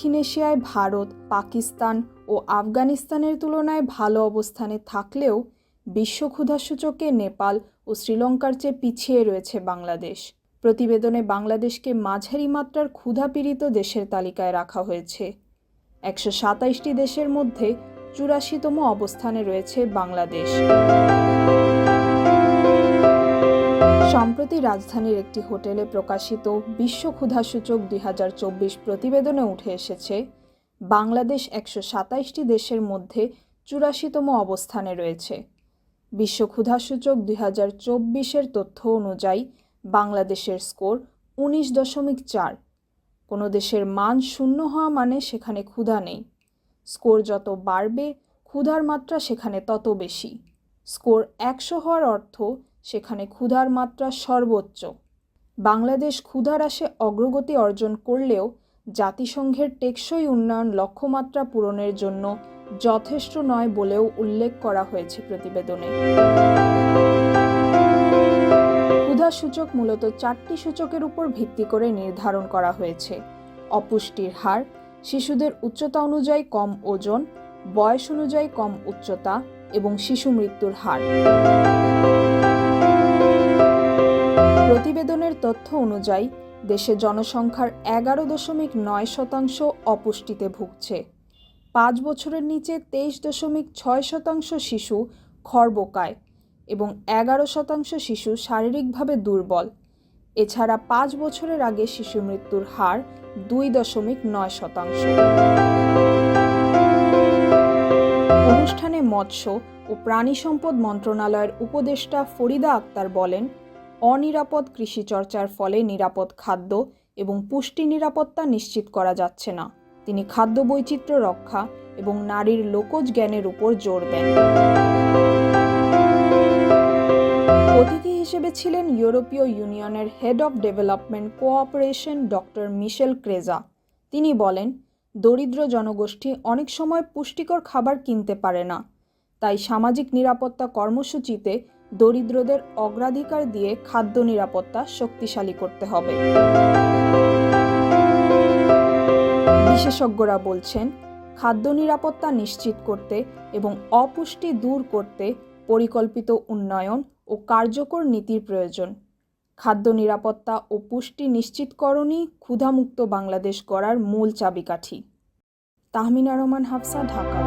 দক্ষিণ এশিয়ায় ভারত, পাকিস্তান ও আফগানিস্তানের তুলনায় ভালো অবস্থানে থাকলেও বিশ্ব ক্ষুধা সূচকে নেপাল ও শ্রীলঙ্কার চেয়ে পিছিয়ে রয়েছে বাংলাদেশ। প্রতিবেদনে বাংলাদেশকে মাঝারি মাত্রার ক্ষুধাপীড়িত দেশের তালিকায় রাখা হয়েছে। 127টি দেশের মধ্যে 84তম অবস্থানে রয়েছে বাংলাদেশ। সম্প্রতি রাজধানীর একটি হোটেলে প্রকাশিত বিশ্ব ক্ষুধা সূচক 2024 প্রতিবেদনে উঠে এসেছে বাংলাদেশ 127টি দেশের মধ্যে 84তম অবস্থানে রয়েছে। বিশ্ব ক্ষুধা সূচক 2024-এর তথ্য অনুযায়ী বাংলাদেশের স্কোর 19.4। কোনো দেশের মান শূন্য হওয়া মানে সেখানে ক্ষুধা নেই। স্কোর যত বাড়বে ক্ষুধার মাত্রা সেখানে তত বেশি। স্কোর 100 হওয়ার অর্থ সেখানে ক্ষুধার মাত্রা সর্বোচ্চ। বাংলাদেশ ক্ষুধা হ্রাসে অগ্রগতি অর্জন করলেও জাতিসংঘের টেকসই উন্নয়ন লক্ষ্যমাত্রা পূরণের জন্য যথেষ্ট নয় বলেও উল্লেখ করা হয়েছে প্রতিবেদনে। ক্ষুধা সূচক মূলত 4টি সূচকের উপর ভিত্তি করে নির্ধারণ করা হয়েছে: অপুষ্টির হার, শিশুদের উচ্চতা অনুযায়ী কম ওজন, বয়স অনুযায়ী কম উচ্চতা এবং শিশু মৃত্যুর হার। প্রতিবেদনের তথ্য অনুযায়ী দেশে জনসংখ্যার 11.9% অপুষ্টিতে ভুগছে। 5 বছরের নিচে 23.6% শিশু খর্বকায় এবং 11% শিশু শারীরিকভাবে দুর্বল। এছাড়া 5 বছরের আগে শিশু মৃত্যুর হার 2.9%। অনুষ্ঠানে মৎস্য ও প্রাণী সম্পদ মন্ত্রণালয়ের উপদেষ্টা ফরিদা আক্তার বলেন, অনিরাপদ কৃষি চর্চার ফলে নিরাপদ খাদ্য এবং পুষ্টি নিরাপত্তা নিশ্চিত করা যাচ্ছে না। তিনি খাদ্য বৈচিত্র্য রক্ষা এবং নারীর লোকজ জ্ঞানের উপর জোর দেন। অতিথি হিসেবে ছিলেন ইউরোপীয় ইউনিয়নের head of development cooperation doctor Michel Kreza. তিনি বলেন, দরিদ্র জনগোষ্ঠী অনেক সময় পুষ্টিকর খাবার কিনতে পারে না। তাই সামাজিক নিরাপত্তা কর্মসূচিতে দরিদ্রদের অগ্রাধিকার দিয়ে খাদ্য নিরাপত্তা শক্তিশালী করতে হবে। বিশেষজ্ঞরা বলছেন, খাদ্য নিরাপত্তা নিশ্চিত করতে এবং অপুষ্টি দূর করতে পরিকল্পিত উন্নয়ন ও কার্যকর নীতির প্রয়োজন। খাদ্য নিরাপত্তা ও পুষ্টি নিশ্চিতকরণই ক্ষুধামুক্ত বাংলাদেশ গড়ার মূল চাবিকাঠি। তাহমিনা রহমান, হাফসা, ঢাকা।